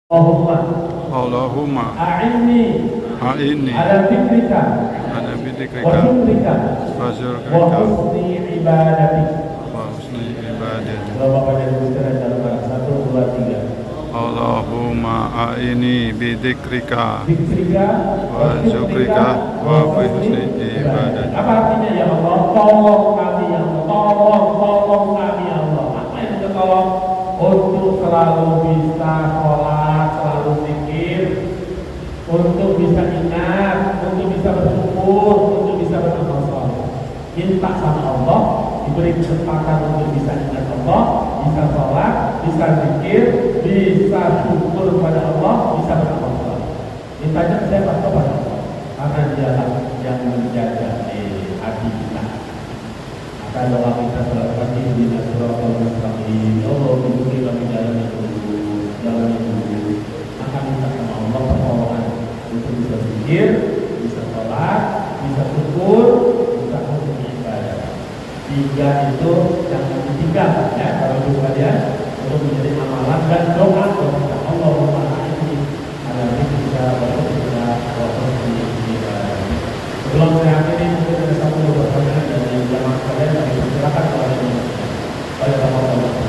Allahumma a'inni ala dzikrika ala wa bidzikrika syukrika wa wa syukrika husni ibadatik. wa husni ibadati. Bapak dan Ibu sekalian dalam barang 1, 2, 3. Allahumma a'ini bidzikrika Dzikrika wa syukrika wa husni ibadati. Apa artinya ya Allah? Tolong kami ya Allah. Tolong kami ya Allah. Apa itu tolong? Untuk selalu bisa sholat, selalu zikir, untuk bisa ingat, untuk bisa bersyukur, untuk bisa beramal saleh. Minta sama Allah, diberi kesempatan untuk bisa ingat Allah, bisa sholat, bisa zikir, bisa syukur kepada Allah, bisa beramal saleh. Mintanya siapa? Kepada Allah, karena dialah yang menjaga hati kita. Maka doa kita selalu di nasrul mustaqim. Allah beri kami jalan yang lurus, jalan yang lurus. Maka minta sama Allah pertolongan untuk bisa zikir, bisa sholat, bisa syukur, bisa husni ibadah. 3 itu yang ketiga ya, kalau kita lihat untuk menjadi amalan dan doa kepada Allah ini adalah kita berdoa sebelum saya akhiri mungkin ada satu pertanyaan dari jamaah sekalian yang dipersilakan oleh Bapak-bapak.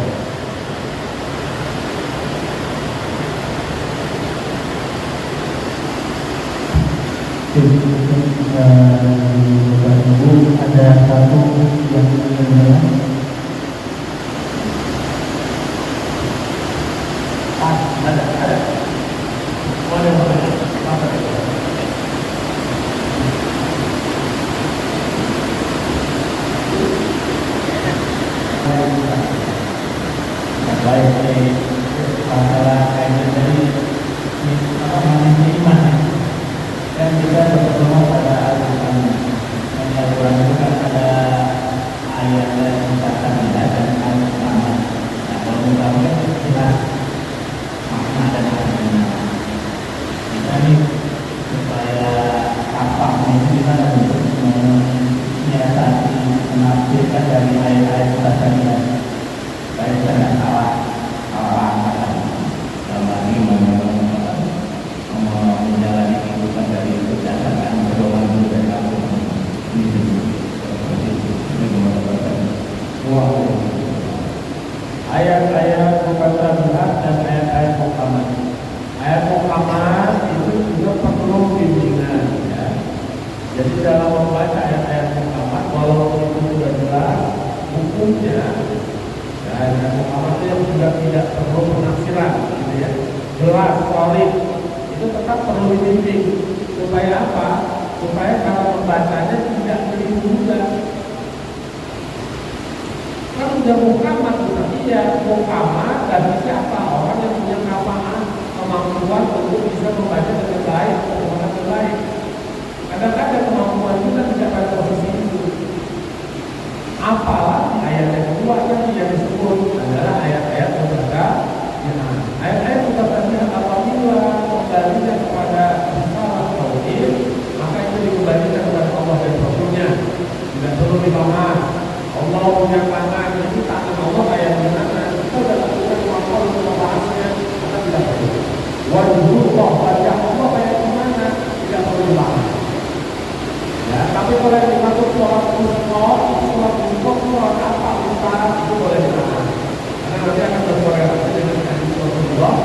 Ada satu yang ingin ada. Boleh. baik dari masalah kaitan dari iman dan juga berdoa pada Al-Quran. Dan Al-Quran itu kan ada ayat dan kata dan Al-Quran. Nah, kalau mengetahui jelas makna dan artinya. Kita ini supaya apa ini kita untuk menyiasati menafsirkan dari ayat-ayat tadi. Baik, jangan salah dalam lagi menjalani kehidupan dari berdasarkan pedoman dulu dari Al-Quran. Ayat-ayat muqaddamat dan ayat-ayat muhkamat. Ayat muhkamat itu juga perlu bimbingan ya. Jadi dalam membaca ayat-ayat muhkamat, walaupun itu sudah jelas hukumnya, dan muhkamat itu yang juga tidak perlu penafsiran, gitu ya. Jelas, solid, itu tetap perlu dibimbing. Supaya apa? Supaya kalau membacanya tidak keliru juga. Kan udah muhkamat, tapi ya muhkamat dari siapa? Orang yang punya kemampuan untuk bisa membaca dengan baik, dengan baik. Kadang-kadang kemampuan kita tidak pada posisi itu. Apalah ayat yang kedua tadi yang disebut adalah ayat-ayat muqaddamat. Ayat-ayat muqaddamat apabila kembalinya kepada risalah tauhid, maka itu dikembalikan kepada Allah dan Rasulnya. Tidak perlu dibahas. Allah punya tangan, ini tangan Allah kayak gimana? Kita sudah lakukan kemampuan untuk membahasnya, maka tidak perlu. Wajibullah, wajah Allah kayak gimana? Tidak perlu dibahas. Ya, tapi kalau yang dimaksud sholat muskot, sholat apa utara itu boleh dibahas. Karena nanti akan berkorelasi dengan hadis Rasulullah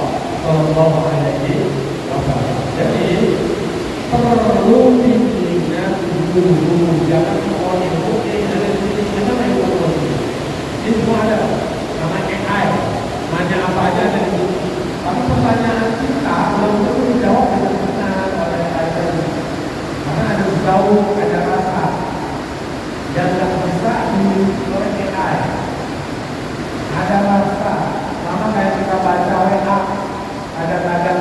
Shallallahu Alaihi Wasallam. Jadi perlu diingat dulu, jangan semua yang mungkin ada di sini karena yang perlu. Ini semua ada namanya AI, nanya apa aja ada di sini. Tapi pertanyaan kita belum tentu dijawab dengan benar oleh AI tadi. Karena ada jauh, ada rasa yang tidak bisa dimiliki oleh AI. Ada rasa, sama kayak kita baca WA, ada kadang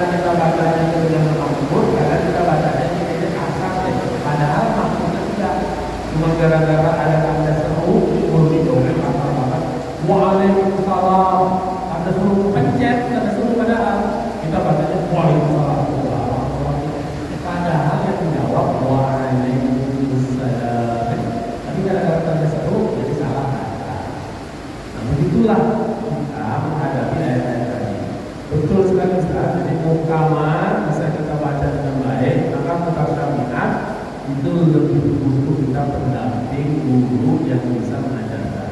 itu lebih butuh kita pendamping guru yang bisa mengajarkan.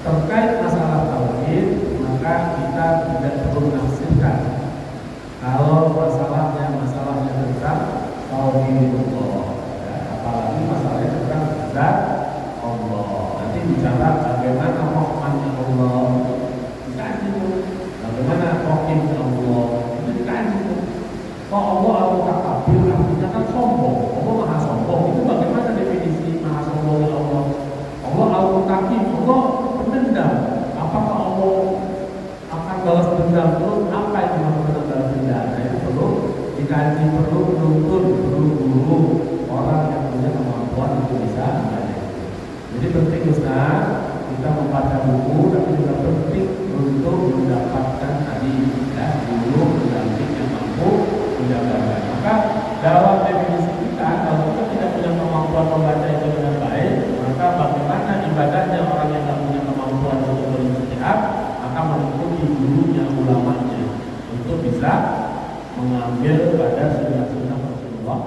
Terkait masalah tauhid, maka kita tidak perlu menafsirkan. Kalau masalahnya tentang tauhidullah, ya, apalagi masalahnya tentang zat Allah. Nanti bicara bagaimana rahmatnya Allah, dikaji itu. Bagaimana rahimnya Allah, itu dikaji itu. Kok Allah al-mutakabir, artinya kan sombong. Allah maha sombong. Itu bagaimana definisi maha sombongnya Allah? Allah al-mutakabir, Allah pendendam. Apakah Allah akan balas dendam? Terus apa yang dimaksud balas dendam? Nah, itu perlu dikaji, perlu menuntun, perlu guru, orang yang punya kemampuan untuk bisa membaca. Jadi penting Ustaz, kita membaca buku, tapi juga penting untuk mendapatkan tadi ya, guru pendamping yang mampu menjaga. Maka dalam definisi kita, kalau kita tidak punya kemampuan membaca itu dengan baik, maka bagaimana ibadahnya orang yang tidak punya kemampuan untuk berijtihad, maka mengikuti gurunya, ulamanya untuk bisa mengambil pada sunnah-sunnah Rasulullah